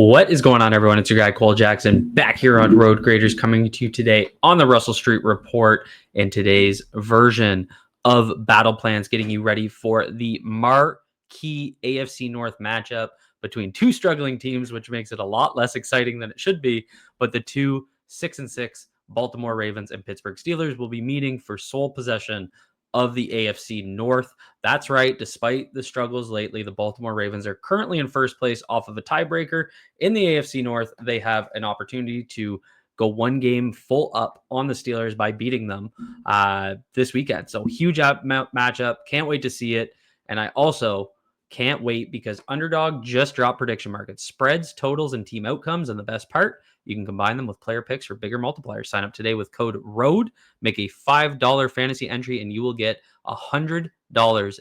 What is going on, everyone? It's your guy, Cole Jackson, back here on Road Graders, coming to you today on the Russell Street Report in today's version of Battle Plans, getting you ready for the marquee AFC North matchup between two struggling teams, which makes it a lot less exciting than it should be. But the two 6-6 Baltimore Ravens and Pittsburgh Steelers will be meeting for sole possession of the AFC North. That's right. Despite the struggles lately, the Baltimore Ravens are currently in first place off of a tiebreaker. In the AFC North, they have an opportunity to go one game full up on the Steelers by beating them this weekend. So huge matchup. Can't wait to see it. And I also can't wait because Underdog just dropped prediction markets, spreads, totals, and team outcomes. And the best part, you can combine them with player picks for bigger multipliers. Sign up today with code ROAD, make a $5 fantasy entry, and you will get $100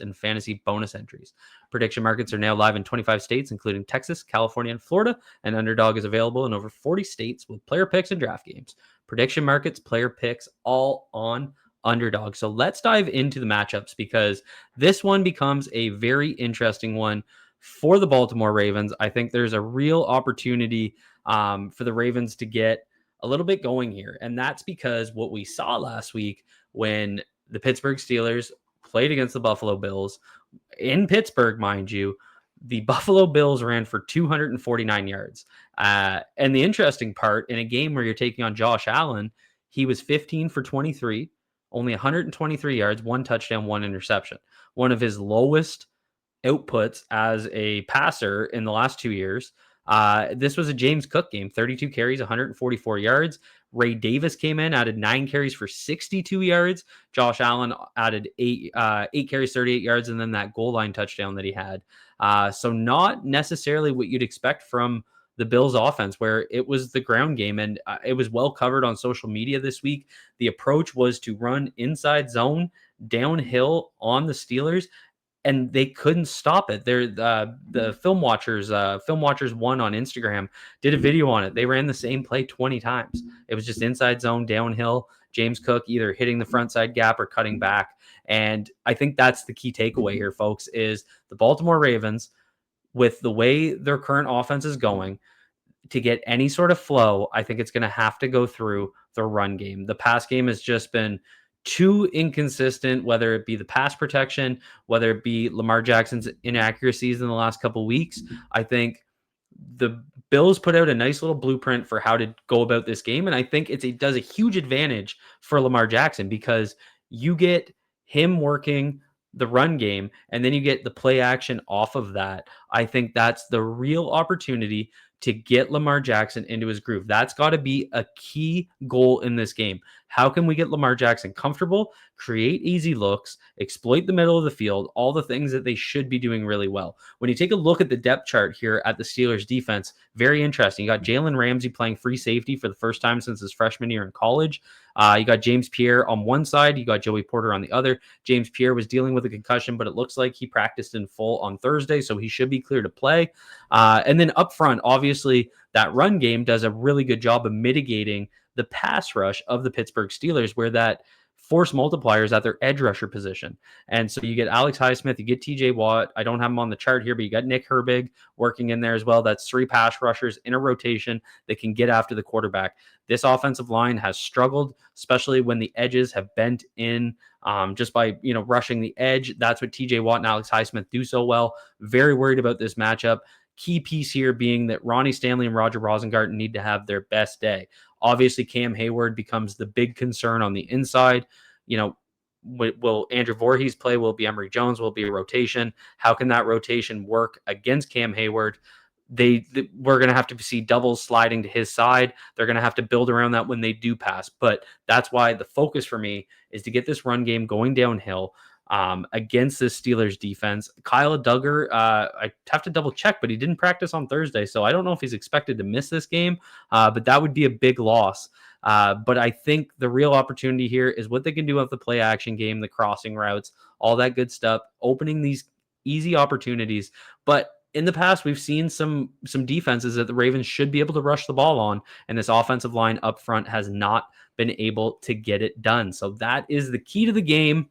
in fantasy bonus entries. Prediction markets are now live in 25 states, including Texas, California, and Florida, and Underdog is available in over 40 states with player picks and draft games. Prediction markets, player picks, all on Underdog. So let's dive into the matchups because this one becomes a very interesting one for the Baltimore Ravens. I think there's a real opportunity for the Ravens to get a little bit going here. And that's because what we saw last week when the Pittsburgh Steelers played against the Buffalo Bills in Pittsburgh, mind you, the Buffalo Bills ran for 249 yards. And the interesting part, in a game where you're taking on Josh Allen, he was 15 for 23, only 123 yards, one touchdown, one interception. One of his lowest outputs as a passer in the last 2 years. This was a James Cook game, 32 carries, 144 yards. Ray Davis came in, added 9 carries for 62 yards. Josh Allen added 8 carries, 38 yards, and then that goal line touchdown that he had. So not necessarily what you'd expect from the Bills offense, where it was the ground game, and it was well covered on social media this week. The approach was to run inside zone downhill on the Steelers, and they couldn't stop it. They're the Film Watchers 1 on Instagram did a video on it. They ran the same play 20 times. It was just inside zone downhill. James Cook either hitting the front side gap or cutting back. And I think that's the key takeaway here, folks, is the Baltimore Ravens, with the way their current offense is going, to get any sort of flow, I think it's going to have to go through the run game. The pass game has just been too inconsistent, whether it be the pass protection, whether it be Lamar Jackson's inaccuracies in the last couple of weeks. I think the Bills put out a nice little blueprint for how to go about this game. And I think it does a huge advantage for Lamar Jackson because you get him working the run game and then you get the play action off of that. I think that's the real opportunity to get Lamar Jackson into his groove. That's got to be a key goal in this game. How can we get Lamar Jackson comfortable, create easy looks, exploit the middle of the field, all the things that they should be doing really well. When you take a look at the depth chart here at the Steelers defense, very interesting. You got Jalen Ramsey playing free safety for the first time since his freshman year in college. You got James Pierre on one side. You got Joey Porter on the other. James Pierre was dealing with a concussion, but it looks like he practiced in full on Thursday, so he should be clear to play. And then up front, obviously, that run game does a really good job of mitigating the pass rush of the Pittsburgh Steelers, where that force multipliers at their edge rusher position. And so you get Alex Highsmith, you get TJ Watt. I don't have him on the chart here, but you got Nick Herbig working in there as well. That's 3 pass rushers in a rotation that can get after the quarterback. This offensive line has struggled, especially when the edges have bent in just by, rushing the edge. That's what TJ Watt and Alex Highsmith do so well. Very worried about this matchup. Key piece here being that Ronnie Stanley and Roger Rosengarten need to have their best day. Obviously, Cam Hayward becomes the big concern on the inside. Will Andrew Voorhees play? Will it be Emory Jones? Will it be a rotation? How can that rotation work against Cam Hayward? We're going to have to see doubles sliding to his side. They're going to have to build around that when they do pass. But that's why the focus for me is to get this run game going downhill against this Steelers defense. Kyle Duggar, I have to double check, but he didn't practice on Thursday, so I don't know if he's expected to miss this game, but that would be a big loss. But I think the real opportunity here is what they can do with the play action game, the crossing routes, all that good stuff, opening these easy opportunities. But in the past, we've seen some defenses that the Ravens should be able to rush the ball on, and this offensive line up front has not been able to get it done. So that is the key to the game.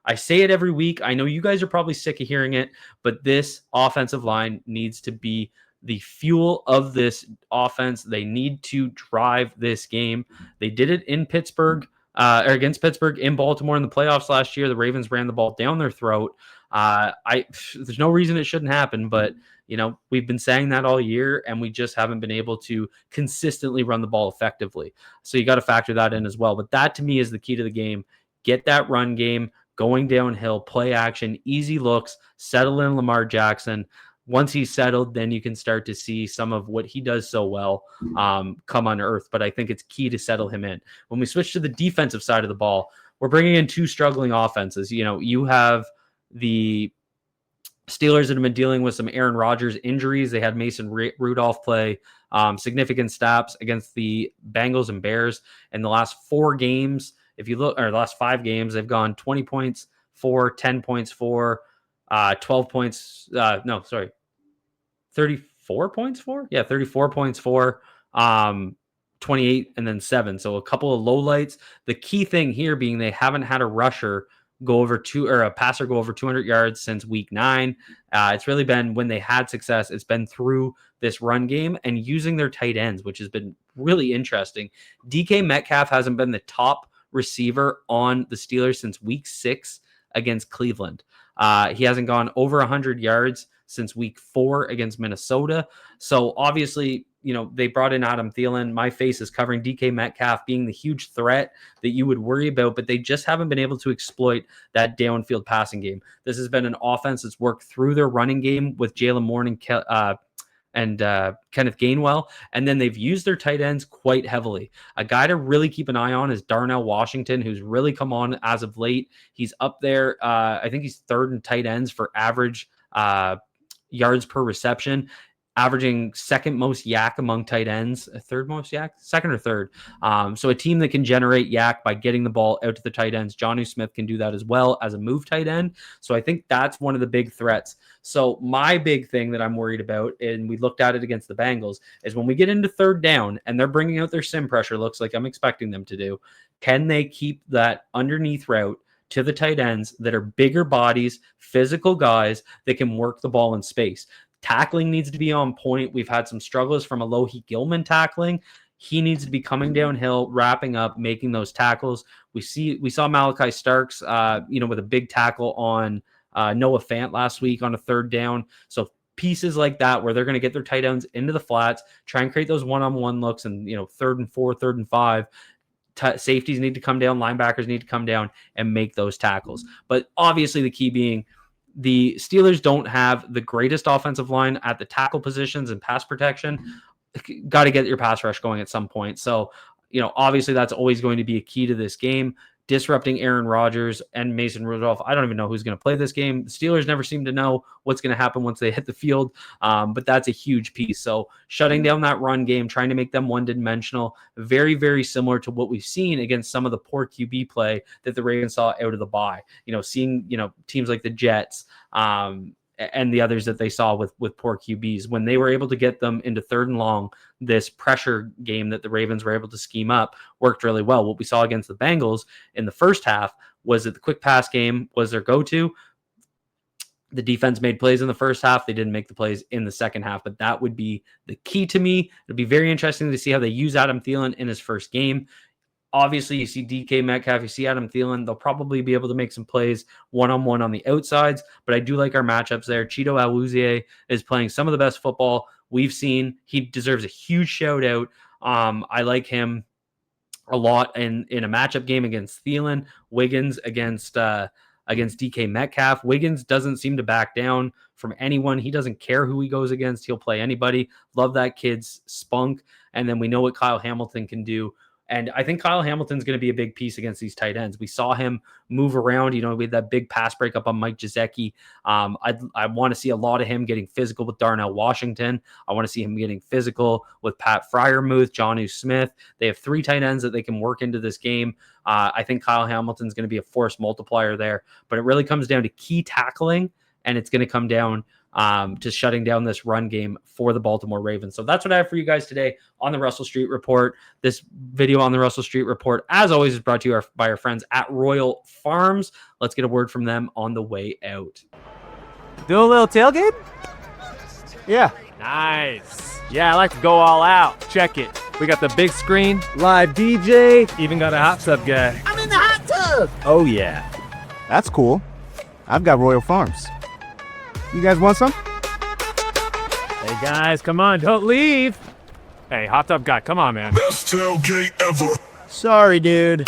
I say it every week. I know you guys are probably sick of hearing it, but this offensive line needs to be the fuel of this offense. They need to drive this game. They did it in Pittsburgh, or against Pittsburgh in Baltimore in the playoffs last year. The Ravens ran the ball down their throat. There's no reason it shouldn't happen, but we've been saying that all year, and we just haven't been able to consistently run the ball effectively. So you got to factor that in as well. But that to me is the key to the game. Get that run game going downhill, play action, easy looks, settle in Lamar Jackson. Once he's settled, then you can start to see some of what he does so well come on earth. But I think it's key to settle him in. When we switch to the defensive side of the ball, we're bringing in two struggling offenses. You have the Steelers that have been dealing with some Aaron Rodgers injuries. They had Mason Rudolph play significant snaps against the Bengals and Bears in the last 4 games. If you look, or the last 5 games, they've gone 20 points for, 10 points for, 12 points. 34 points for? Yeah, 34 points for, 28 and then 7. So a couple of lowlights. The key thing here being they haven't had a rusher a passer go over 200 yards since week 9. It's really been, when they had success, it's been through this run game and using their tight ends, which has been really interesting. DK Metcalf hasn't been the top receiver on the Steelers since week 6 against Cleveland. He hasn't gone over 100 yards since week 4 against Minnesota. So obviously, they brought in Adam Thielen. My face is covering DK Metcalf being the huge threat that you would worry about, but they just haven't been able to exploit that downfield passing game. This has been an offense that's worked through their running game with Jalen Moore and Kenneth Gainwell, and then they've used their tight ends quite heavily. A guy to really keep an eye on is Darnell Washington, who's really come on as of late. He's up there. I think he's 3rd in tight ends for average yards per reception, averaging 2nd most yak among tight ends, 3rd most yak, 2nd or 3rd. So a team that can generate yak by getting the ball out to the tight ends. Jonnu Smith can do that as well as a move tight end. So I think that's one of the big threats. So my big thing that I'm worried about, and we looked at it against the Bengals, is when we get into 3rd down and they're bringing out their sim pressure, looks like I'm expecting them to do, can they keep that underneath route to the tight ends that are bigger bodies, physical guys that can work the ball in space? Tackling needs to be on point. We've had some struggles from Alohi Gilman tackling. He needs to be coming downhill, wrapping up, making those tackles. We saw Malachi Starks, with a big tackle on Noah Fant last week on a 3rd down. So pieces like that where they're going to get their tight ends into the flats, try and create those one-on-one looks, and 3rd and 4, 3rd and 5. Safeties need to come down, linebackers need to come down and make those tackles. But obviously the key being, the Steelers don't have the greatest offensive line at the tackle positions and pass protection. Got to get your pass rush going at some point. So, obviously that's always going to be a key to this game. Disrupting Aaron Rodgers and Mason Rudolph. I don't even know who's going to play this game. The Steelers never seem to know what's going to happen once they hit the field, but that's a huge piece. So shutting down that run game, trying to make them one-dimensional, very, very similar to what we've seen against some of the poor QB play that the Ravens saw out of the bye. Seeing teams like the Jets and the others that they saw with poor QBs, when they were able to get them into 3rd and long, this pressure game that the Ravens were able to scheme up worked really well. What we saw against the Bengals in the first half was that the quick pass game was their go-to. The defense made plays in the first half. They didn't make the plays in the second half, but that would be the key to me. It'd be very interesting to see how they use Adam Thielen in his first game. Obviously, you see DK Metcalf, you see Adam Thielen. They'll probably be able to make some plays one-on-one on the outsides, but I do like our matchups there. Cheeto Awuzie is playing some of the best football we've seen. He deserves a huge shout-out. I like him a lot in a matchup game against Thielen. Wiggins against DK Metcalf. Wiggins doesn't seem to back down from anyone. He doesn't care who he goes against. He'll play anybody. Love that kid's spunk. And then we know what Kyle Hamilton can do. And I think Kyle Hamilton's going to be a big piece against these tight ends. We saw him move around. We had that big pass breakup on Mike Gesicki. I want to see a lot of him getting physical with Darnell Washington. I want to see him getting physical with Pat Freiermuth, Jonnu Smith. They have 3 tight ends that they can work into this game. I think Kyle Hamilton's going to be a force multiplier there. But it really comes down to key tackling, and it's going to come down to shutting down this run game for the Baltimore Ravens. So that's what I have for you guys today on the Russell Street Report. This video on the Russell Street Report, as always, is brought to you by our friends at Royal Farms. Let's get a word from them on the way out. Do a little tailgate? Yeah. Nice. Yeah, I like to go all out. Check it. We got the big screen, live DJ, even got a hot tub guy. I'm in the hot tub! Oh yeah. That's cool. I've got Royal Farms. You guys want some? Hey guys, come on, don't leave. Hey, hot tub guy, come on, man. Best tailgate ever. Sorry, dude.